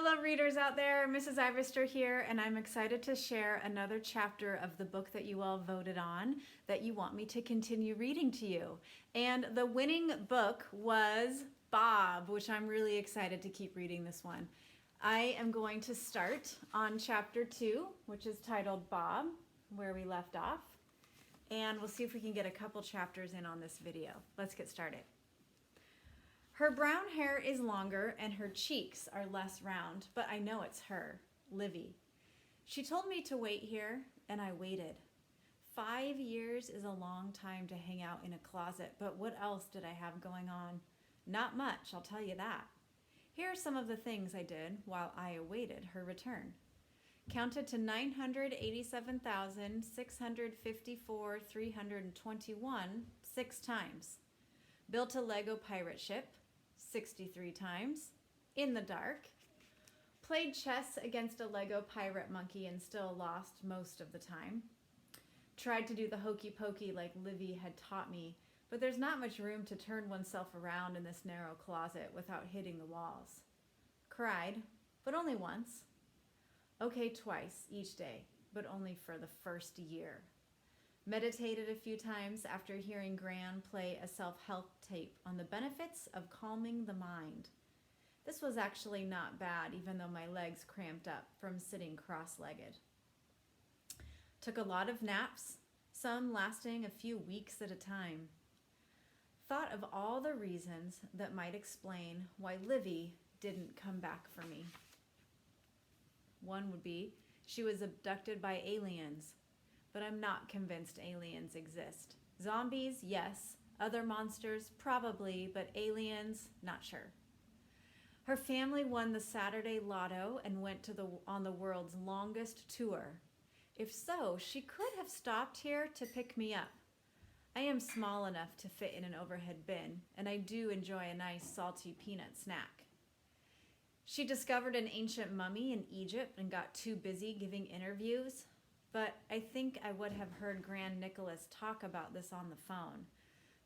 Hello, readers out there. Mrs. Ivester here, and I'm excited to share another chapter of the book that you all voted on that you want me to continue reading to you. And the winning book was Bob, which I'm really excited to keep reading this one. I am going to start on chapter 2, which is titled Bob, where we left off. And we'll see if we can get a couple chapters in on this video. Let's get started. Her brown hair is longer and her cheeks are less round, but I know it's her, Livy. She told me to wait here, and I waited. 5 years is a long time to hang out in a closet, but what else did I have going on? Not much, I'll tell you that. Here are some of the things I did while I awaited her return. Counted to 987,654,321 6 times. Built a Lego pirate ship 63 times, in the dark. Played chess against a Lego pirate monkey and still lost most of the time. Tried to do the hokey pokey like Livy had taught me, but there's not much room to turn oneself around in this narrow closet without hitting the walls. Cried, but only once. Okay, twice each day, but only for the first year. Meditated a few times after hearing Gran play a self-help tape on the benefits of calming the mind. This was actually not bad, even though my legs cramped up from sitting cross-legged. Took a lot of naps, some lasting a few weeks at a time. Thought of all the reasons that might explain why Livy didn't come back for me. One would be she was abducted by aliens. But I'm not convinced aliens exist. Zombies, yes. Other monsters, probably, but aliens, not sure. Her family won the Saturday Lotto and went on the world's longest tour. If so, she could have stopped here to pick me up. I am small enough to fit in an overhead bin, and I do enjoy a nice salty peanut snack. She discovered an ancient mummy in Egypt and got too busy giving interviews. But I think I would have heard Gran Nicholas talk about this on the phone.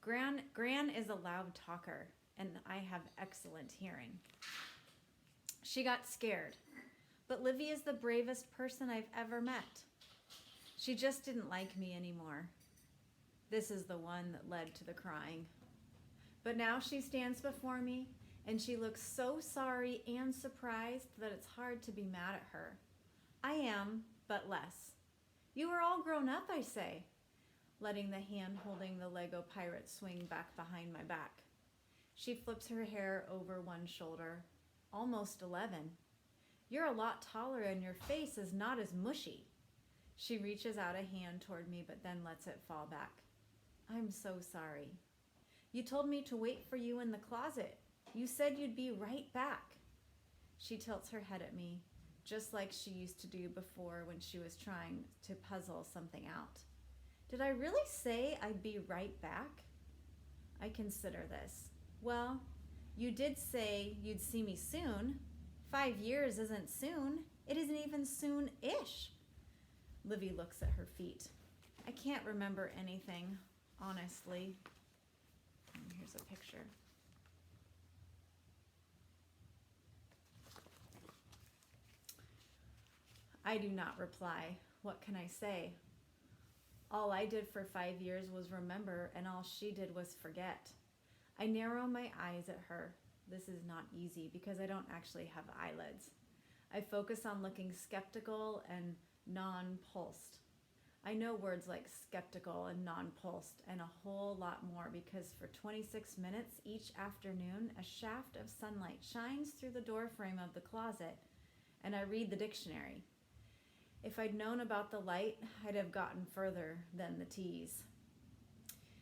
Gran is a loud talker, and I have excellent hearing. She got scared, but Livy is the bravest person I've ever met. She just didn't like me anymore. This is the one that led to the crying. But now she stands before me, and she looks so sorry and surprised that it's hard to be mad at her. I am, but less. You are all grown up, I say, letting the hand holding the Lego pirate swing back behind my back. She flips her hair over one shoulder. Almost 11. You're a lot taller and your face is not as mushy. She reaches out a hand toward me but then lets it fall back. I'm so sorry. You told me to wait for you in the closet. You said you'd be right back. She tilts her head at me, just like she used to do before when she was trying to puzzle something out. Did I really say I'd be right back? I consider this. Well, you did say you'd see me soon. 5 years isn't soon. It isn't even soon-ish. Livy looks at her feet. I can't remember anything, honestly. Here's a picture. I do not reply. What can I say? All I did for 5 years was remember, and all she did was forget. I narrow my eyes at her. This is not easy because I don't actually have eyelids. I focus on looking skeptical and non-pulsed. I know words like skeptical and non-pulsed and a whole lot more because for 26 minutes each afternoon, a shaft of sunlight shines through the doorframe of the closet, and I read the dictionary. If I'd known about the light, I'd have gotten further than the T's.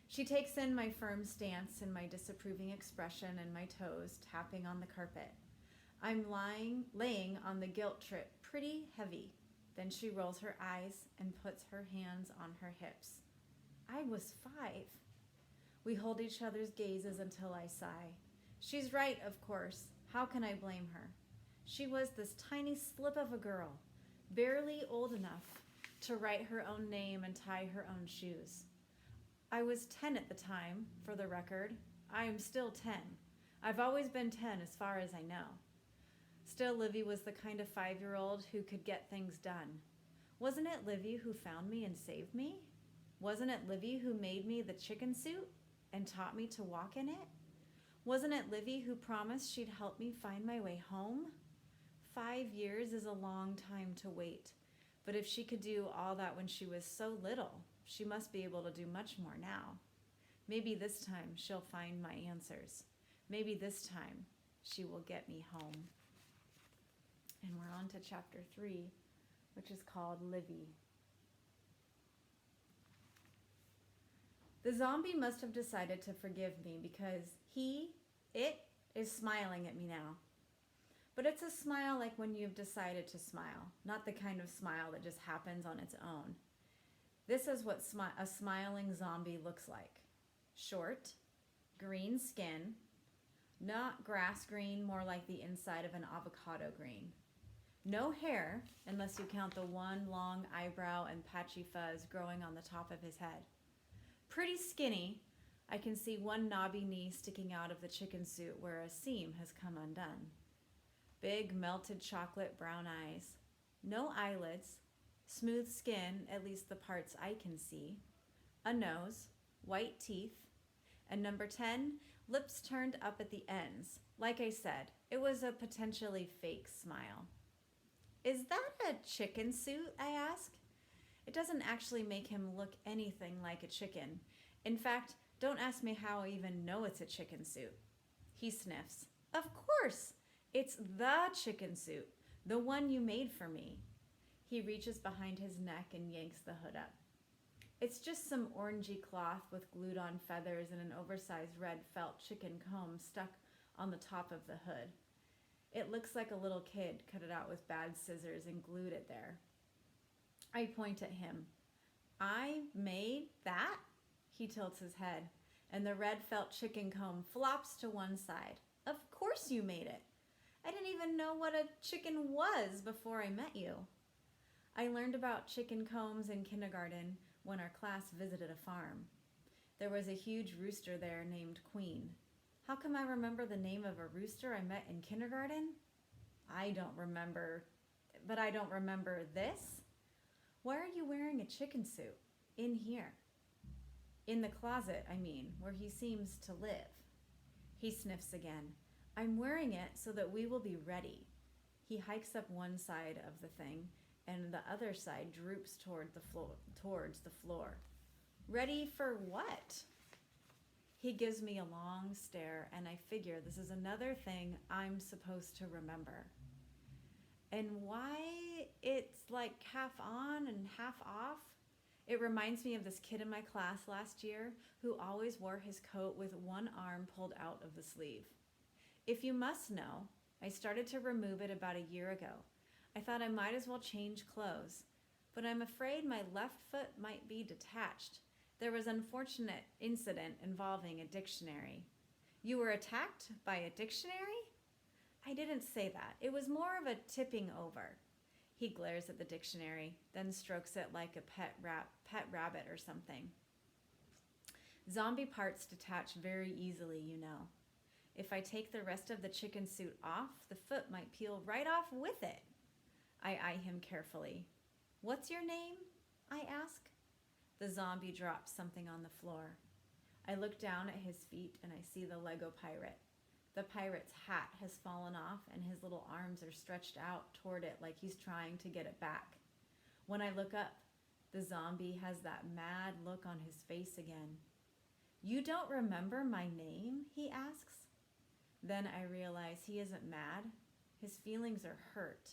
She takes in my firm stance and my disapproving expression and my toes tapping on the carpet. I'm laying on the guilt trip pretty heavy. Then she rolls her eyes and puts her hands on her hips. I was 5. We hold each other's gazes until I sigh. She's right, of course. How can I blame her? She was this tiny slip of a girl, barely old enough to write her own name and tie her own shoes. I was 10 at the time, for the record. I am still 10. I've always been 10 as far as I know. Still, Livy was the kind of 5-year-old who could get things done. Wasn't it Livy who found me and saved me? Wasn't it Livy who made me the chicken suit and taught me to walk in it? Wasn't it Livy who promised she'd help me find my way home? 5 years is a long time to wait, but if she could do all that when she was so little, she must be able to do much more now. Maybe this time she'll find my answers. Maybe this time she will get me home. And we're on to chapter 3, which is called Livy. The zombie must have decided to forgive me because it is smiling at me now. But it's a smile like when you've decided to smile, not the kind of smile that just happens on its own. This is what a smiling zombie looks like. Short, green skin, not grass green, more like the inside of an avocado green. No hair, unless you count the one long eyebrow and patchy fuzz growing on the top of his head. Pretty skinny. I can see one knobby knee sticking out of the chicken suit where a seam has come undone. Big melted chocolate brown eyes. No eyelids. Smooth skin, at least the parts I can see. A nose. White teeth. And number 10, lips turned up at the ends. Like I said, it was a potentially fake smile. Is that a chicken suit? I ask. It doesn't actually make him look anything like a chicken. In fact, don't ask me how I even know it's a chicken suit. He sniffs. Of course! It's the chicken suit, the one you made for me. He reaches behind his neck and yanks the hood up. It's just some orangey cloth with glued on feathers and an oversized red felt chicken comb stuck on the top of the hood. It looks like a little kid cut it out with bad scissors and glued it there. I point at him. I made that? He tilts his head, and the red felt chicken comb flops to one side. Of course you made it. I didn't even know what a chicken was before I met you. I learned about chicken combs in kindergarten when our class visited a farm. There was a huge rooster there named Queen. How come I remember the name of a rooster I met in kindergarten? I don't remember, but I don't remember this. Why are you wearing a chicken suit? In here. In the closet, I mean, where he seems to live. He sniffs again. I'm wearing it so that we will be ready. He hikes up one side of the thing, and the other side droops towards the floor. Ready for what? He gives me a long stare, and I figure this is another thing I'm supposed to remember. And why it's like half on and half off? It reminds me of this kid in my class last year who always wore his coat with one arm pulled out of the sleeve. If you must know, I started to remove it about a year ago. I thought I might as well change clothes, but I'm afraid my left foot might be detached. There was an unfortunate incident involving a dictionary. You were attacked by a dictionary? I didn't say that. It was more of a tipping over. He glares at the dictionary, then strokes it like a pet rabbit or something. Zombie parts detach very easily, you know. If I take the rest of the chicken suit off, the foot might peel right off with it. I eye him carefully. What's your name? I ask. The zombie drops something on the floor. I look down at his feet and I see the Lego pirate. The pirate's hat has fallen off and his little arms are stretched out toward it like he's trying to get it back. When I look up, the zombie has that mad look on his face again. You don't remember my name? He asks. Then I realize he isn't mad. His feelings are hurt.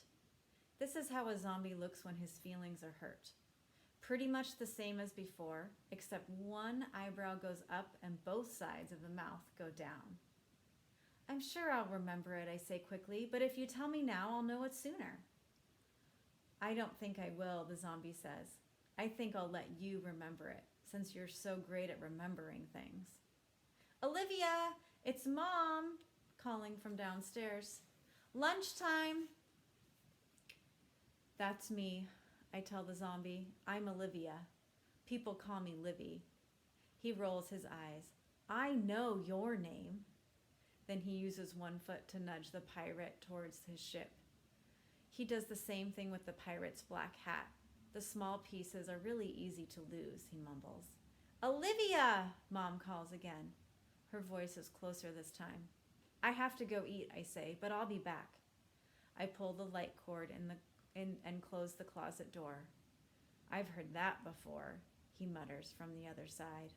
This is how a zombie looks when his feelings are hurt. Pretty much the same as before, except one eyebrow goes up and both sides of the mouth go down. I'm sure I'll remember it, I say quickly, but if you tell me now, I'll know it sooner. I don't think I will, the zombie says. I think I'll let you remember it, since you're so great at remembering things. Olivia, it's Mom, calling from downstairs. Lunchtime. That's me, I tell the zombie. I'm Olivia. People call me Livy. He rolls his eyes. I know your name. Then he uses one foot to nudge the pirate towards his ship. He does the same thing with the pirate's black hat. The small pieces are really easy to lose, he mumbles. Olivia, Mom calls again. Her voice is closer this time. I have to go eat, I say, but I'll be back. I pull the light cord and close the closet door. I've heard that before, he mutters from the other side.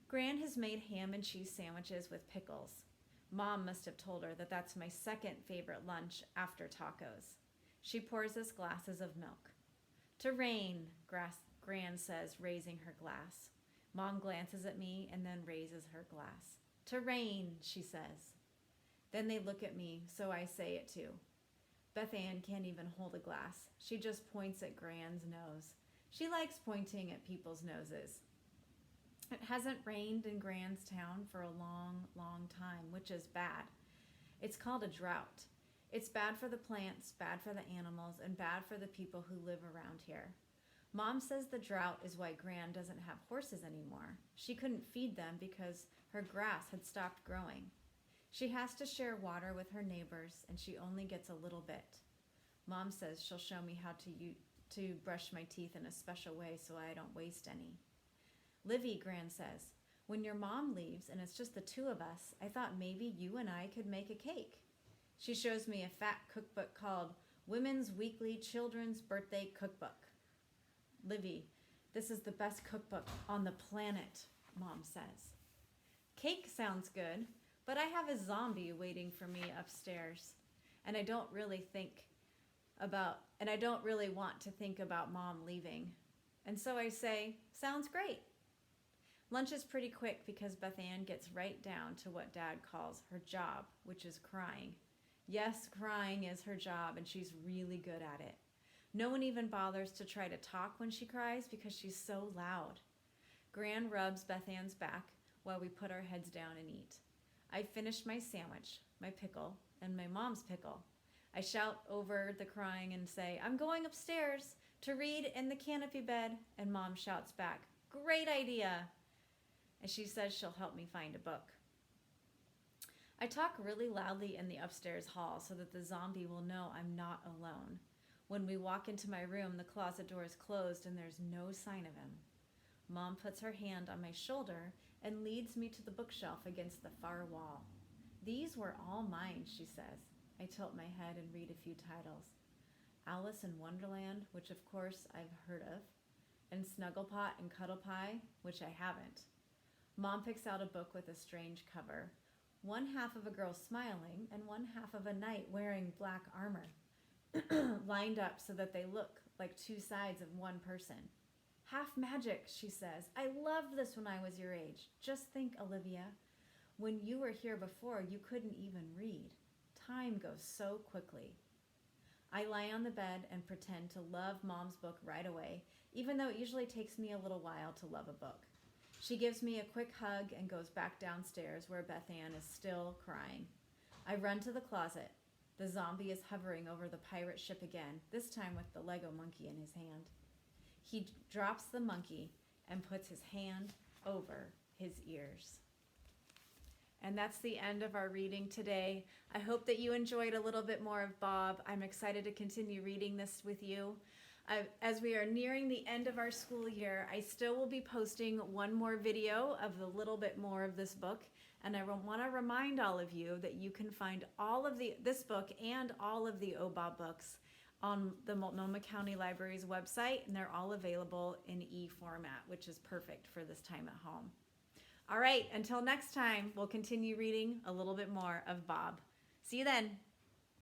Gran has made ham and cheese sandwiches with pickles. Mom must have told her that that's my second favorite lunch after tacos. She pours us glasses of milk. To rain, Gran says, raising her glass. Mom glances at me and then raises her glass. To rain, she says. Then they look at me, so I say it too. Beth Ann can't even hold a glass. She just points at Gran's nose. She likes pointing at people's noses. It hasn't rained in Gran's town for a long, long time, which is bad. It's called a drought. It's bad for the plants, bad for the animals, and bad for the people who live around here. Mom says the drought is why Gran doesn't have horses anymore. She couldn't feed them because her grass had stopped growing. She has to share water with her neighbors, and she only gets a little bit. Mom says she'll show me how to brush my teeth in a special way so I don't waste any. Livy, Gran says, when your mom leaves and it's just the two of us, I thought maybe you and I could make a cake. She shows me a fat cookbook called Women's Weekly Children's Birthday Cookbook. Livy, this is the best cookbook on the planet, Mom says. Cake sounds good, but I have a zombie waiting for me upstairs, and I don't really want to think about Mom leaving. And so I say, sounds great. Lunch is pretty quick because Beth Ann gets right down to what Dad calls her job, which is crying. Yes, crying is her job, and she's really good at it. No one even bothers to try to talk when she cries because she's so loud. Gran rubs Beth Ann's back while we put our heads down and eat. I finish my sandwich, my pickle, and my mom's pickle. I shout over the crying and say, I'm going upstairs to read in the canopy bed, and Mom shouts back, great idea! And she says she'll help me find a book. I talk really loudly in the upstairs hall so that the zombie will know I'm not alone. When we walk into my room, the closet door is closed and there's no sign of him. Mom puts her hand on my shoulder and leads me to the bookshelf against the far wall. These were all mine, she says. I tilt my head and read a few titles. Alice in Wonderland, which of course I've heard of, and Snugglepot and Cuddle Pie, which I haven't. Mom picks out a book with a strange cover. One half of a girl smiling and one half of a knight wearing black armor, lined up so that they look like two sides of one person. Half magic, she says. I loved this when I was your age. Just think, Olivia, when you were here before, you couldn't even read. Time goes so quickly. I lie on the bed and pretend to love Mom's book right away, even though it usually takes me a little while to love a book. She gives me a quick hug and goes back downstairs where Beth Ann is still crying. I run to the closet. The zombie is hovering over the pirate ship again, this time with the Lego monkey in his hand. He drops the monkey and puts his hand over his ears. And that's the end of our reading today. I hope that you enjoyed a little bit more of Bob. I'm excited to continue reading this with you. As we are nearing the end of our school year, I still will be posting one more video of a little bit more of this book. And I want to remind all of you that you can find all of this book and all of the OBOB books on the Multnomah County Library's website, and they're all available in e-format, which is perfect for this time at home. All right, until next time, we'll continue reading a little bit more of Bob. See you then.